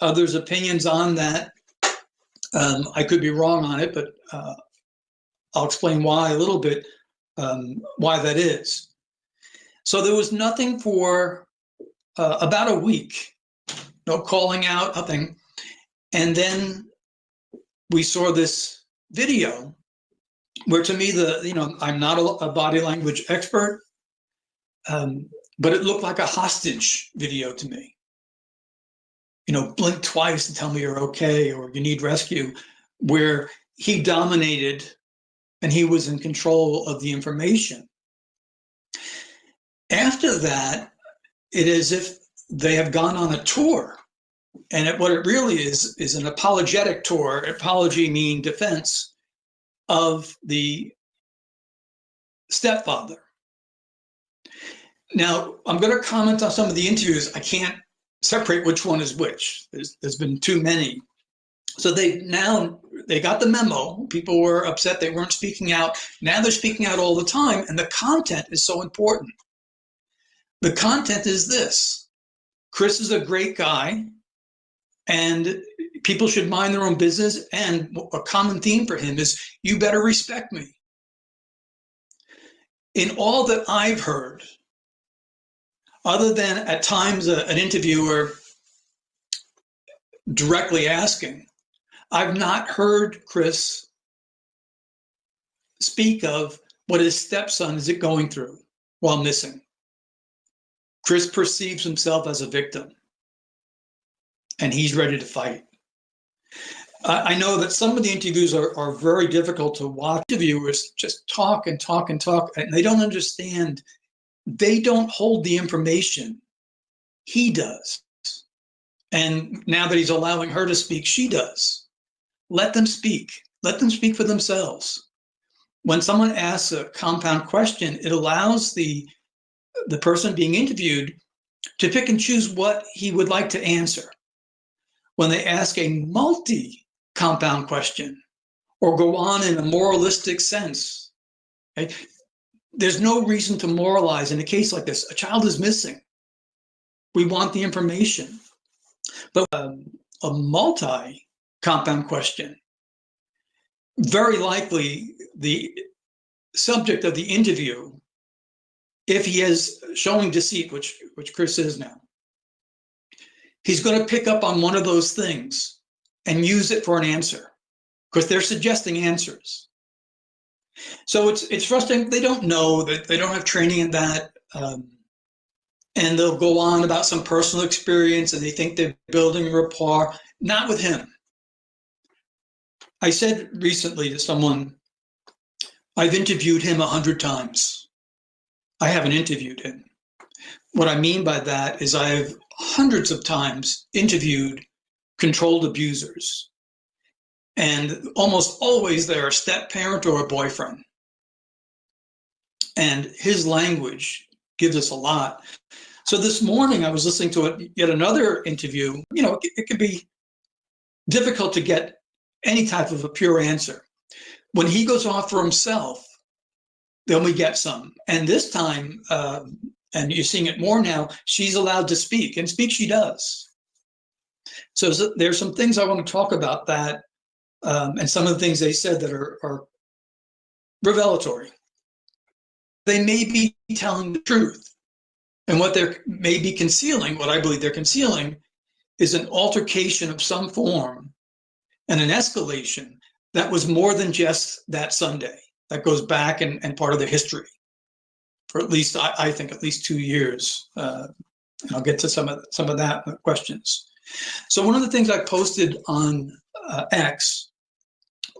others' opinions on that. I could be wrong on it, but I'll explain why a little bit, why that is. So there was nothing for about a week, no calling out, nothing. And then we saw this video where, to me, I'm not a body language expert, but it looked like a hostage video to me. Blink twice to tell me you're okay or you need rescue, where he dominated and he was in control of the information. After that, it is as if they have gone on a tour. And what it really is an apologetic tour, apology meaning defense, of the stepfather. Now, I'm going to comment on some of the interviews. I can't separate which one is which. There's been too many. So they got the memo. People were upset they weren't speaking out. Now they're speaking out all the time, and the content is so important. The content is this: Chris is a great guy, and people should mind their own business. And a common theme for him is, you better respect me. In all that I've heard, other than at times an interviewer directly asking, I've not heard Chris speak of what his stepson is going through while missing. Chris perceives himself as a victim, and he's ready to fight. I know that some of the interviews are very difficult to watch. Interviewers just talk and talk and talk, and they don't understand. They don't hold the information. He does. And now that he's allowing her to speak, she does. Let them speak. Let them speak for themselves. When someone asks a compound question, it allows the person being interviewed to pick and choose what he would like to answer. When they ask a multi-compound question or go on in a moralistic sense, okay, there's no reason to moralize in a case like this. A child is missing. We want the information. But a multi-compound question, very likely the subject of the interview, if he is showing deceit, which Chris is now, he's going to pick up on one of those things and use it for an answer, because they're suggesting answers. So it's frustrating. They don't know, that they don't have training in that, and they'll go on about some personal experience, and they think they're building rapport. Not with him. I said recently to someone, I've interviewed him 100 times. I haven't interviewed him. What I mean by that is I've hundreds of times interviewed controlled abusers. And almost always they're a step parent or a boyfriend. And his language gives us a lot. So this morning I was listening to yet another interview. It could be difficult to get any type of a pure answer. When he goes off for himself, then we get some. And this time, and you're seeing it more now, she's allowed to speak, and speak she does. So there's some things I want to talk about that, and some of the things they said that are revelatory. They may be telling the truth, and what they may be concealing, what I believe they're concealing, is an altercation of some form and an escalation that was more than just that Sunday. That goes back and part of the history for at least, I think, at least 2 years. And I'll get to some of that questions. So one of the things I posted on X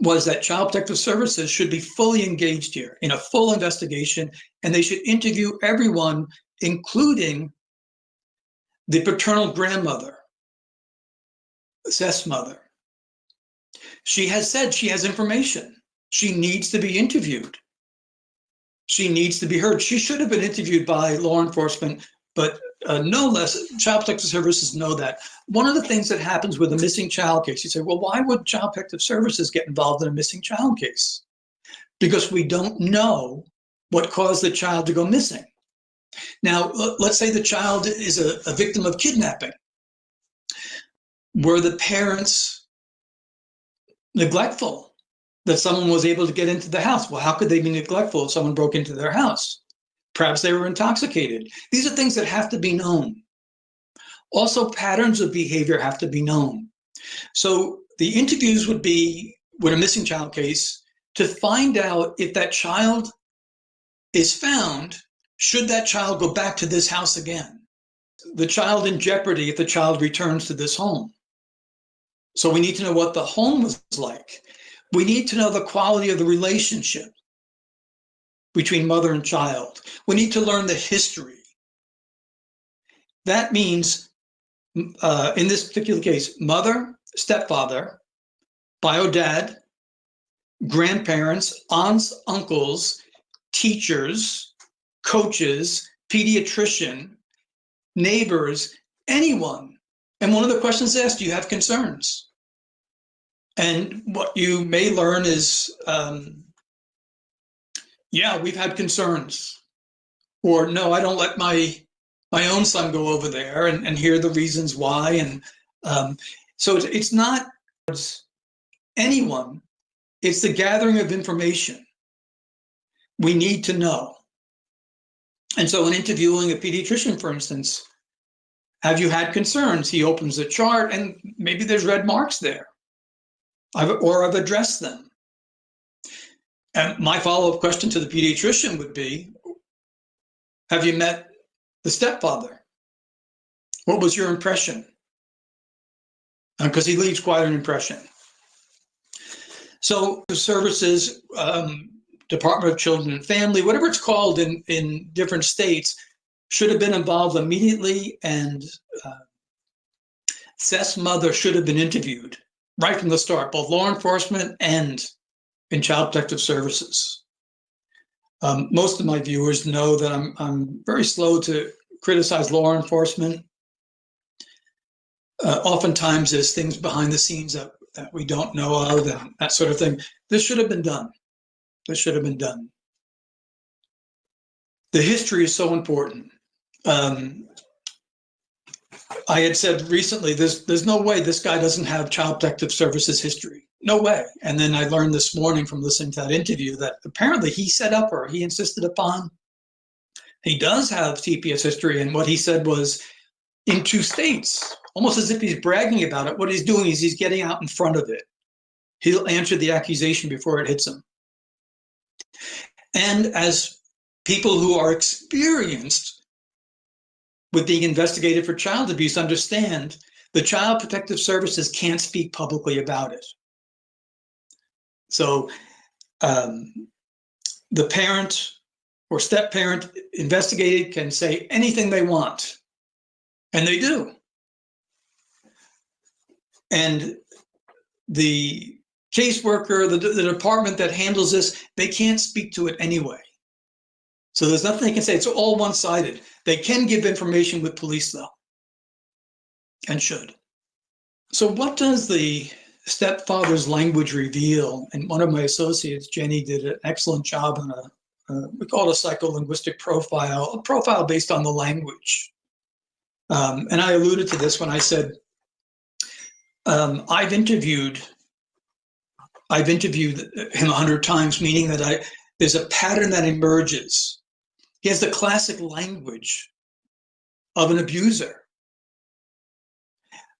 was that Child Protective Services should be fully engaged here in a full investigation, and they should interview everyone, including the paternal grandmother, Seth's mother. She has said she has information. She needs to be interviewed. She needs to be heard. She should have been interviewed by law enforcement, but no less, Child Protective Services know that. One of the things that happens with a missing child case, you say, well, why would Child Protective Services get involved in a missing child case? Because we don't know what caused the child to go missing. Now, let's say the child is a victim of kidnapping. Were the parents neglectful that someone was able to get into the house? Well, how could they be neglectful if someone broke into their house? Perhaps they were intoxicated. These are things that have to be known. Also, patterns of behavior have to be known. So the interviews would be, with a missing child case, to find out if that child is found, should that child go back to this house again? The child in jeopardy if the child returns to this home. So we need to know what the home was like. We need to know the quality of the relationship between mother and child. We need to learn the history. That means, in this particular case, mother, stepfather, bio dad, grandparents, aunts, uncles, teachers, coaches, pediatrician, neighbors, anyone. And one of the questions asked, do you have concerns? And what you may learn is, yeah, we've had concerns. Or no, I don't let my own son go over there, and here are the reasons why. And so it's not anyone, it's the gathering of information. We need to know. And so in interviewing a pediatrician, for instance, have you had concerns? He opens a chart and maybe there's red marks there. I've addressed them. And my follow-up question to the pediatrician would be, have you met the stepfather? What was your impression? Because he leaves quite an impression. So the services, Department of Children and Family, whatever it's called in different states, should have been involved immediately, and Seth's mother should have been interviewed right from the start, both law enforcement and in Child Protective Services. Most of my viewers know that I'm very slow to criticize law enforcement. Oftentimes there's things behind the scenes that we don't know of and that sort of thing. This should have been done. This should have been done. The history is so important. I had said recently, there's no way this guy doesn't have Child Protective Services history. No way. And then I learned this morning from listening to that interview that apparently he set up, or he insisted upon, he does have TPS history. And what he said was, in 2 states, almost as if he's bragging about it, what he's doing is he's getting out in front of it. He'll answer the accusation before it hits him. And as people who are experienced with being investigated for child abuse understand, the Child Protective Services can't speak publicly about it. So the parent or step-parent investigated can say anything they want, and they do. And the caseworker, the department that handles this, they can't speak to it anyway. So there's nothing they can say. It's all one-sided. They can give information with police, though, and should. So what does the stepfather's language reveal? And one of my associates, Jenny, did an excellent job on we call it a psycholinguistic profile, a profile based on the language. And I alluded to this when I said, I've interviewed him 100 times, meaning that there's a pattern that emerges. He has the classic language of an abuser.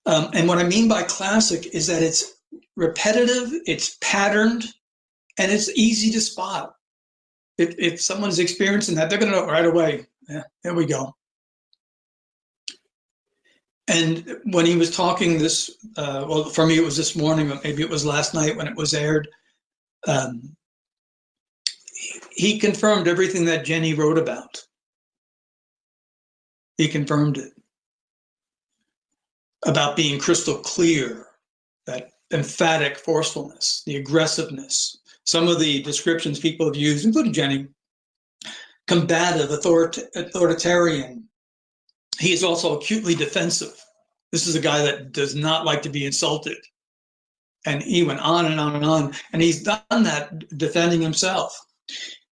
And what I mean by classic is that it's repetitive, it's patterned, and it's easy to spot. If someone's experiencing that, they're going to know right away. Yeah, there we go. And when he was talking this, well, for me it was this morning, but maybe it was last night when it was aired, he confirmed everything that Jenny wrote about. He confirmed it. About being crystal clear, that emphatic forcefulness, the aggressiveness. Some of the descriptions people have used, including Jenny, combative, authoritarian. He is also acutely defensive. This is a guy that does not like to be insulted. And he went on and on and on. And he's done that defending himself.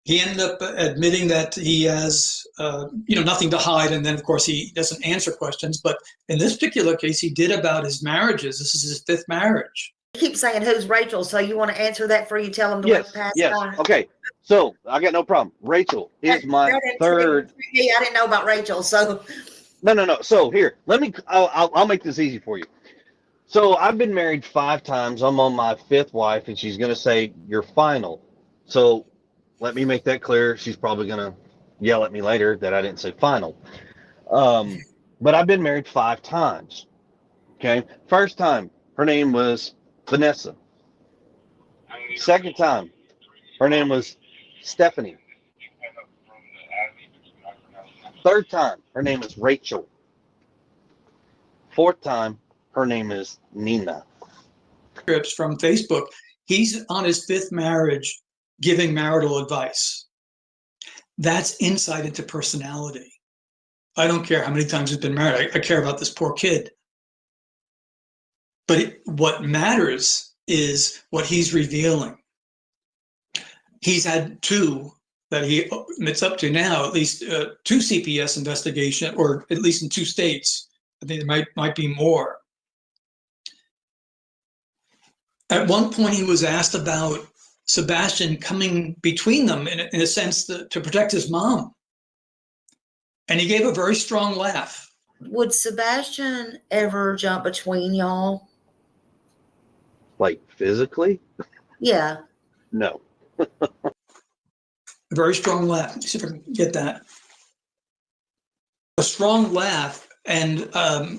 He ended up admitting that he has, nothing to hide. And then, of course, he doesn't answer questions. But in this particular case, he did about his marriages. This is his 5th marriage. You keep saying, who's Rachel? So you want to answer that before you tell him to Yes, wait past yes. on? Okay, so I got no problem. Rachel is my third. I didn't know about Rachel, so. No. So here, I'll make this easy for you. So I've been married 5 times. I'm on my 5th wife, and she's going to say, you're final. So let me make that clear. She's probably going to yell at me later that I didn't say final. But I've been married 5 times. Okay. First time, her name was Vanessa. Second time, her name was Stephanie. Third time, her name is Rachel. Fourth time, her name is Nina. Scripts from Facebook. He's on his 5th marriage giving marital advice. That's insight into personality. I don't care how many times he's been married. I care about this poor kid. But what matters is what he's revealing. He's had 2 that he admits up to now, at least 2 CPS investigation, or at least in 2 states. I think there might be more. At one point, he was asked about Sebastian coming between them in a sense to protect his mom. And he gave a very strong laugh. Would Sebastian ever jump between y'all? Like physically? Yeah. No. A very strong laugh. Let me see if I can get that. A strong laugh. And I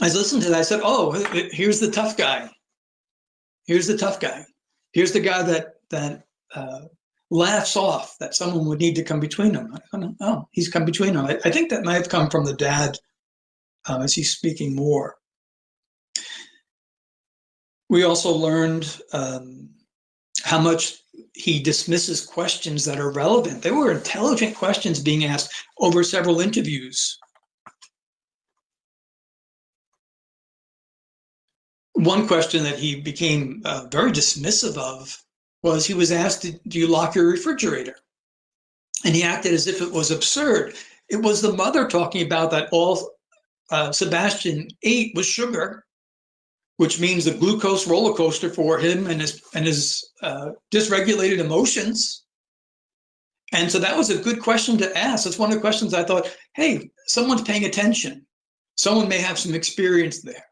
listened to that. I said, oh, here's the tough guy. Here's the tough guy. Here's the guy that laughs off that someone would need to come between them. Oh, he's come between them. I think that might have come from the dad as he's speaking more. We also learned how much he dismisses questions that are relevant. There were intelligent questions being asked over several interviews. One question that he became very dismissive of was he was asked, do you lock your refrigerator? And he acted as if it was absurd. It was the mother talking about that all Sebastian ate was sugar, which means the glucose roller coaster for him and his dysregulated emotions. And so that was a good question to ask. That's one of the questions I thought, hey, someone's paying attention. Someone may have some experience there.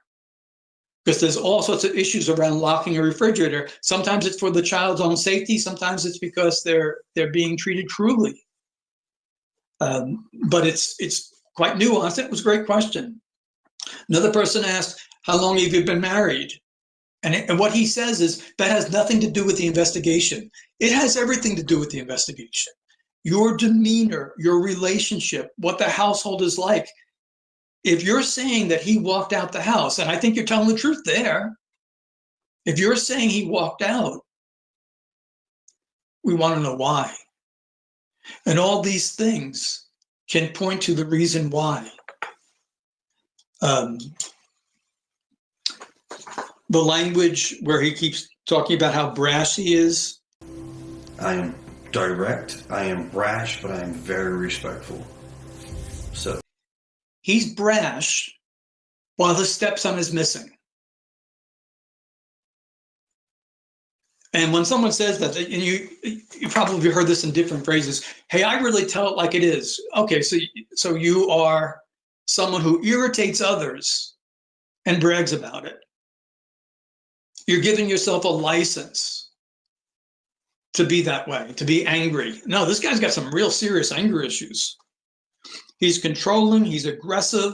Because there's all sorts of issues around locking a refrigerator. Sometimes it's for the child's own safety. Sometimes it's because they're being treated cruelly. But it's quite nuanced. It was a great question. Another person asked, how long have you been married? And what he says is that has nothing to do with the investigation. It has everything to do with the investigation. Your demeanor, your relationship, what the household is like. If you're saying that he walked out the house, and I think you're telling the truth there, if you're saying he walked out, we want to know why. And all these things can point to the reason why. The language where he keeps talking about how brash he is. I am direct, I am brash, but I am very respectful. So he's brash while his stepson is missing. And when someone says that, and you probably heard this in different phrases, hey, I really tell it like it is. Okay, so you are someone who irritates others and brags about it. You're giving yourself a license to be that way, to be angry. No, this guy's got some real serious anger issues. He's controlling, he's aggressive.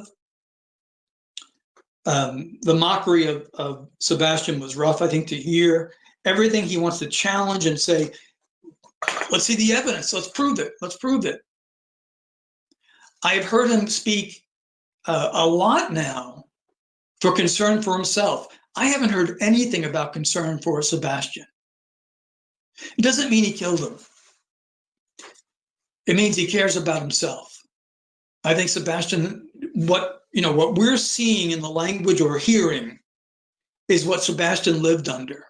The mockery of Sebastian was rough, I think, to hear. Everything he wants to challenge and say, let's see the evidence, let's prove it, let's prove it. I've heard him speak a lot now for concern for himself. I haven't heard anything about concern for Sebastian. It doesn't mean he killed him. It means he cares about himself. I think Sebastian, what we're seeing in the language or hearing is what Sebastian lived under.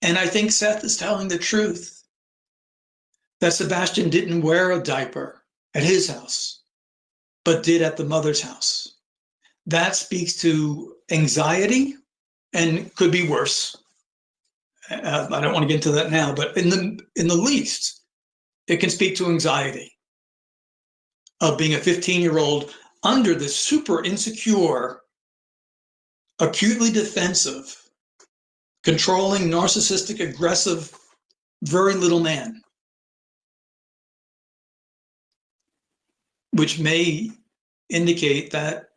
And I think Seth is telling the truth. that Sebastian didn't wear a diaper at his house, but did at the mother's house. That speaks to anxiety and could be worse. I don't want to get into that now, but in the least, it can speak to anxiety of being a 15-year-old under this super insecure, acutely defensive, controlling, narcissistic, aggressive, very little man, which may indicate that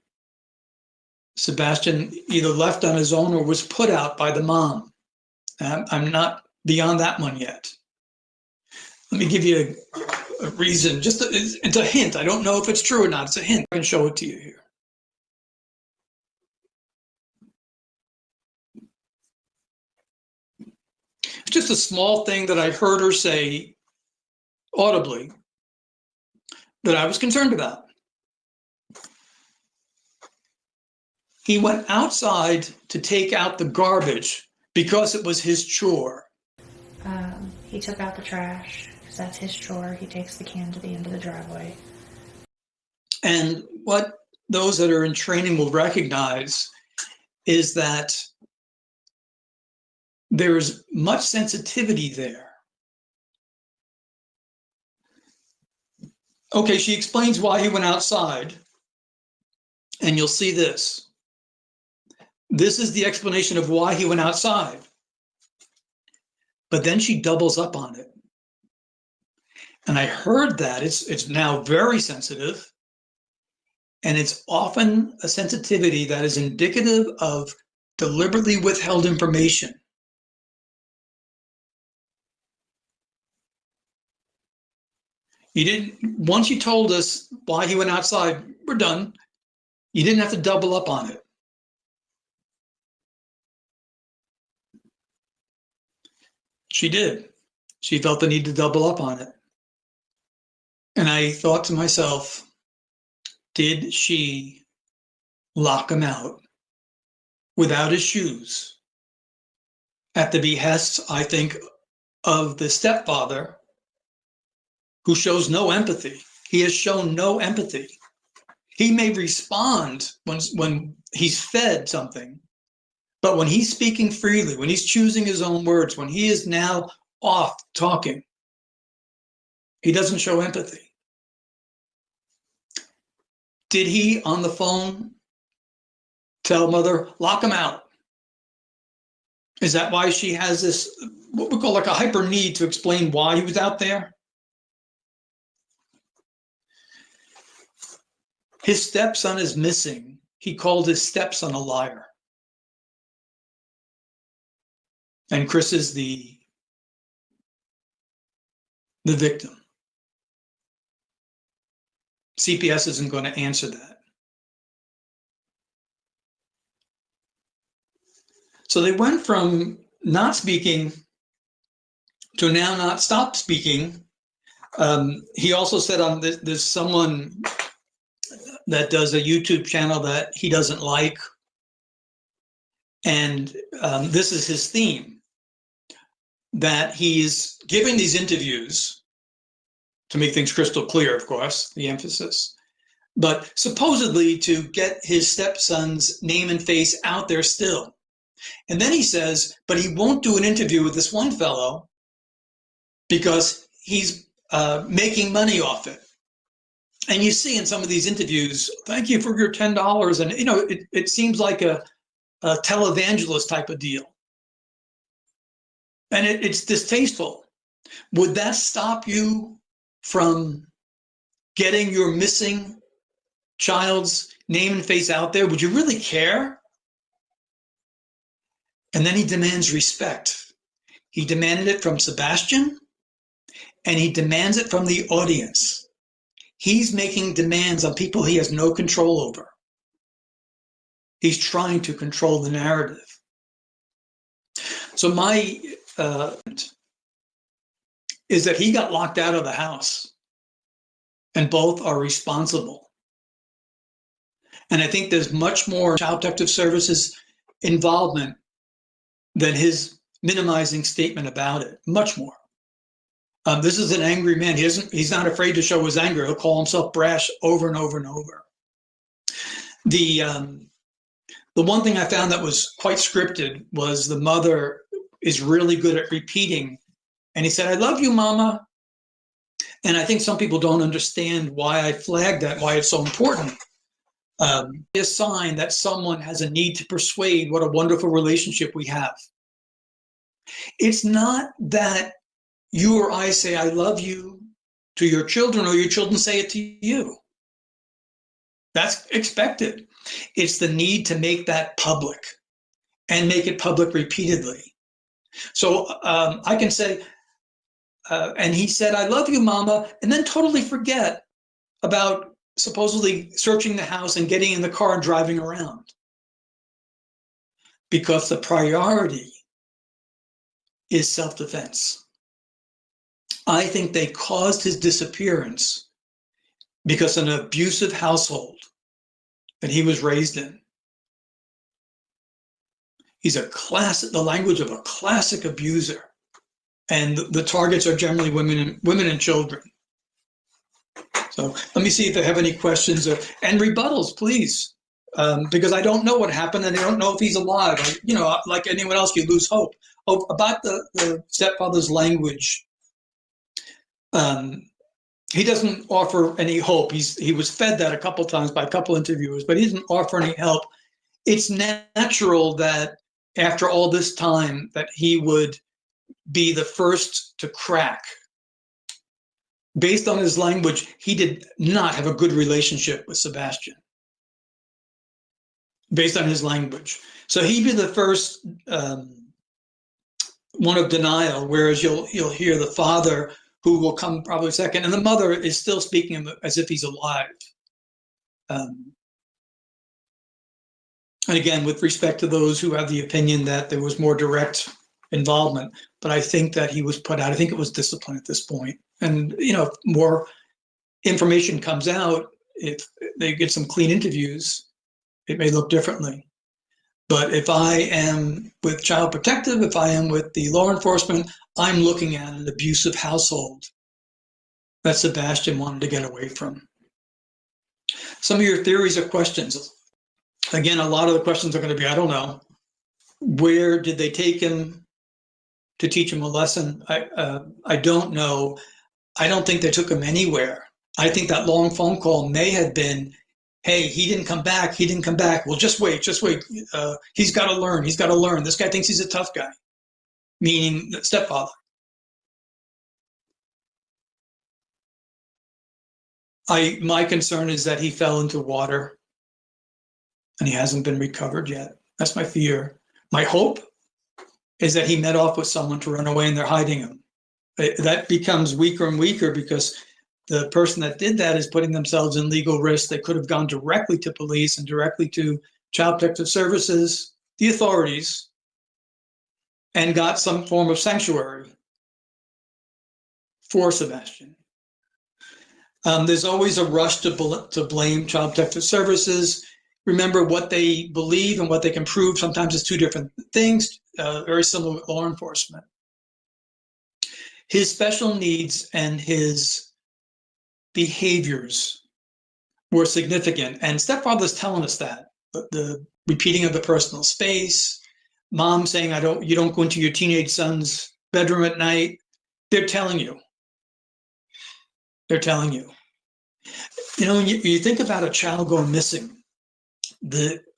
Sebastian either left on his own or was put out by the mom. I'm not beyond that one yet. Let me give you a reason. It's a hint. I don't know if it's true or not. It's a hint. I can show it to you here. It's just a small thing that I heard her say audibly that I was concerned about. He went outside to take out the garbage because it was his chore. He took out the trash because that's his chore. He takes the can to the end of the driveway. And what those that are in training will recognize is that there's much sensitivity there. Okay, she explains why he went outside, and you'll see this. This is the explanation of why he went outside. But then she doubles up on it. And I heard that it's now very sensitive. And it's often a sensitivity that is indicative of deliberately withheld information. Once you told us why he went outside, we're done. You didn't have to double up on it. She did. She felt the need to double up on it. And I thought to myself, did she lock him out without his shoes at the behest, I think, of the stepfather, who shows no empathy? He has shown no empathy. He may respond when he's fed something, but when he's speaking freely, when he's choosing his own words, when he is now off talking, he doesn't show empathy. Did he, on the phone, tell mother, lock him out? Is that why she has this, what we call like a hyper need to explain why he was out there? His stepson is missing. He called his stepson a liar. And Chris is the victim. CPS isn't going to answer that. So they went from not speaking to now not stop speaking. He also said on this, there's someone that does a YouTube channel that he doesn't like. And this is his theme, that he's giving these interviews to make things crystal clear, of course, the emphasis, but supposedly to get his stepson's name and face out there still. And then he says, but he won't do an interview with this one fellow because he's making money off it. And you see in some of these interviews, thank you for your $10. And, you know, it seems like a televangelist type of deal. And it's distasteful. Would that stop you from getting your missing child's name and face out there? Would you really care? And then he demands respect. He demanded it from Sebastian, and he demands it from the audience. He's making demands on people he has no control over. He's trying to control the narrative. So my is that he got locked out of the house, and both are responsible. And I think there's much more Child Protective Services involvement than his minimizing statement about it, much more. This is an angry man. He's not afraid to show his anger. He'll call himself brash over and over and over. The one thing I found that was quite scripted was the mother is really good at repeating. And he said, "I love you, Mama." And I think some people don't understand why I flagged that, why it's so important. A sign that someone has a need to persuade what a wonderful relationship we have. It's not that you or I say, "I love you" to your children, or your children say it to you. That's expected. It's the need to make that public and make it public repeatedly. So I can say, and he said, "I love you, Mama," and then totally forget about supposedly searching the house and getting in the car and driving around. Because the priority is self-defense. I think they caused his disappearance because an abusive household that he was raised in. He's the language of a classic abuser. And the targets are generally women and children. So let me see if they have any questions and rebuttals, please. Because I don't know what happened and I don't know if he's alive. Like anyone else, you lose hope. Oh, about the stepfather's language. He doesn't offer any hope. He was fed that a couple times by a couple interviewers, but he doesn't offer any help. It's natural that after all this time that he would be the first to crack. Based on his language, he did not have a good relationship with Sebastian. Based on his language. So he'd be the first one of denial, whereas you'll hear the father, who will come probably second, and the mother is still speaking as if he's alive. And again, with respect to those who have the opinion that there was more direct involvement, but I think that he was put out. I think it was discipline at this point. And, if more information comes out, if they get some clean interviews, it may look differently. But if I am with Child Protective, if I am with the law enforcement, I'm looking at an abusive household that Sebastian wanted to get away from. Some of your theories or questions. Again, a lot of the questions are going to be, I don't know. Where did they take him to teach him a lesson? I don't know. I don't think they took him anywhere. I think that long phone call may have been, "Hey, he didn't come back. He didn't come back. Well, just wait. He's got to learn. He's got to learn. This guy thinks he's a tough guy," meaning the stepfather. My concern is that he fell into water and he hasn't been recovered yet. That's my fear. My hope is that he met off with someone to run away and they're hiding him. That becomes weaker and weaker because the person that did that is putting themselves in legal risk. They could have gone directly to police and directly to Child Protective Services, the authorities, and got some form of sanctuary for Sebastian. There's always a rush to blame Child Protective Services. Remember, what they believe and what they can prove sometimes is two different things, very similar with law enforcement. His special needs and his behaviors were significant, and stepfather's telling us that. The repeating of the personal space, mom saying, you don't go into your teenage son's bedroom at night. They're telling you. They're telling you. When you think about a child going missing,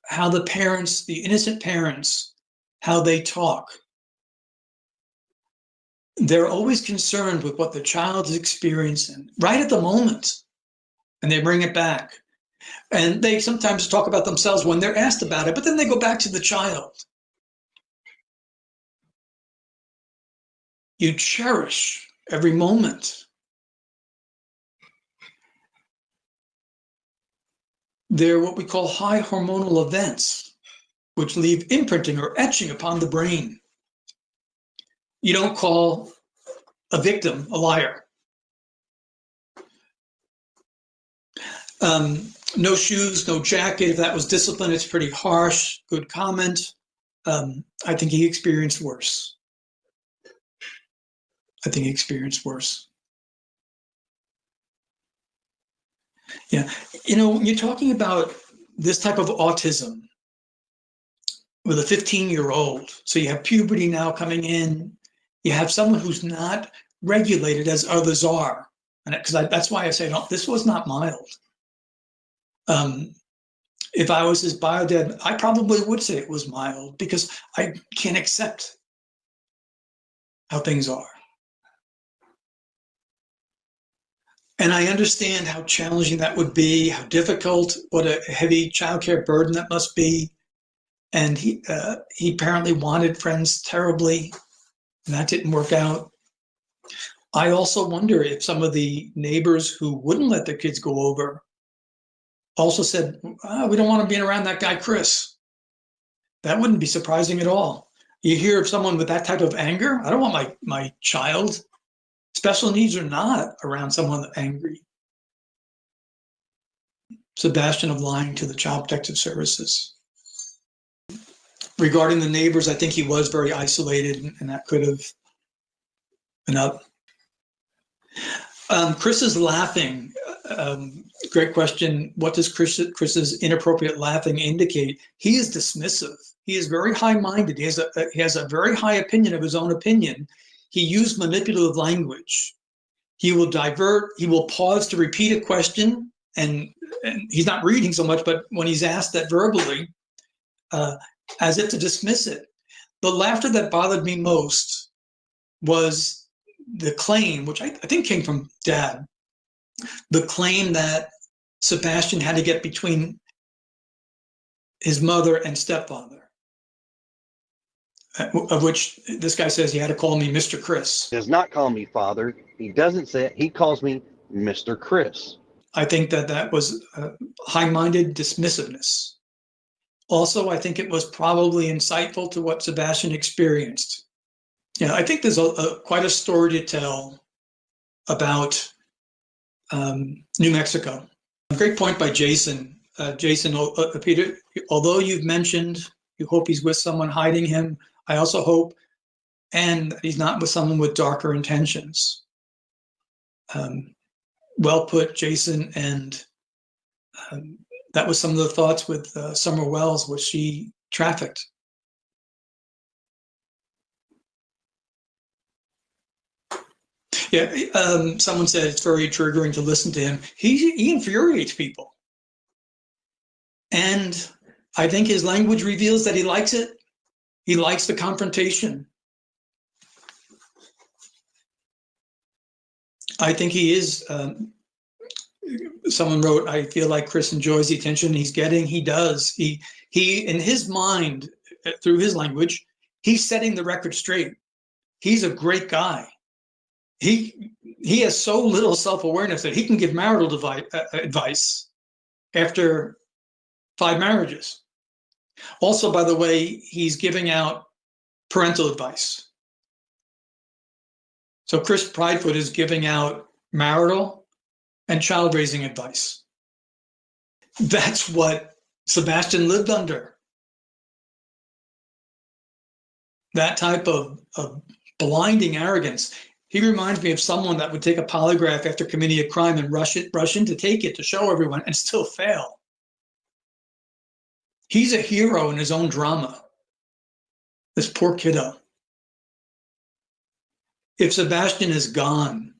how the parents, the innocent parents, how they talk. They're always concerned with what the child is experiencing right at the moment, and they bring it back. And they sometimes talk about themselves when they're asked about it, but then they go back to the child. You cherish every moment. They're what we call high hormonal events, which leave imprinting or etching upon the brain. You don't call a victim a liar. No shoes, no jacket. If that was discipline, it's pretty harsh. Good comment. I think he experienced worse. I think he experienced worse. Yeah. You know, when you're talking about this type of autism with a 15-year-old, so you have puberty now coming in, you have someone who's not regulated as others are. And that's why I say, no, this was not mild. If I was his bio dad, I probably would say it was mild because I can't accept how things are. And I understand how challenging that would be, how difficult, what a heavy childcare burden that must be. And he apparently wanted friends terribly, and that didn't work out. I also wonder if some of the neighbors who wouldn't let their kids go over also said, we don't want to be around that guy, Chris. That wouldn't be surprising at all. You hear of someone with that type of anger, I don't want my child, special needs or not, around someone angry. Sebastian of lying to the Child Protective Services. Regarding the neighbors, I think he was very isolated, and that could have been up. Chris is laughing. Great question. What does Chris's inappropriate laughing indicate? He is dismissive. He is very high-minded. He has a very high opinion of his own opinion. He used manipulative language. He will divert. He will pause to repeat a question, and he's not reading so much, but when he's asked that verbally, as if to dismiss it. The laughter that bothered me most was the claim, which I think came from Dad, the claim that Sebastian had to get between his mother and stepfather, of which this guy says he had to call me Mr. Chris. Does not call me father. He doesn't say it. He calls me Mr. Chris. I think that was high-minded dismissiveness. Also, I think it was probably insightful to what Sebastian experienced. Yeah, I think there's quite a story to tell about New Mexico. A great point by Jason. Jason, Peter, although you've mentioned you hope he's with someone hiding him, I also hope, and he's not with someone with darker intentions. Well put, Jason, and that was some of the thoughts with Summer Wells, which she trafficked. Yeah, someone said it's very triggering to listen to him. He infuriates people. And I think his language reveals that he likes it. He likes the confrontation. I think he is, someone wrote, I feel like Chris enjoys the attention he's getting. He does. He in his mind, through his language, he's setting the record straight. He's a great guy. He has so little self-awareness that he can give marital advice after 5 marriages. Also, by the way, he's giving out parental advice. So Chris Prydefoot is giving out marital and child raising advice. That's what Sebastian lived under. That type of blinding arrogance. He reminds me of someone that would take a polygraph after committing a crime and rush in to take it to show everyone and still fail. He's a hero in his own drama. This poor kiddo. If Sebastian is gone,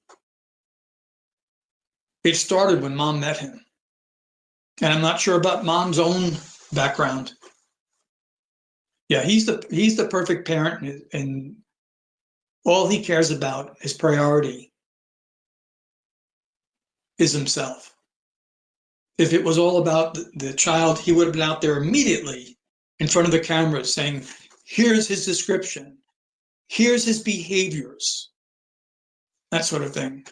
it started when Mom met him. And I'm not sure about Mom's own background. Yeah, he's the perfect parent, and all he cares about, his priority, is himself. If it was all about the child, he would have been out there immediately in front of the cameras saying, here's his description, here's his behaviors, that sort of thing.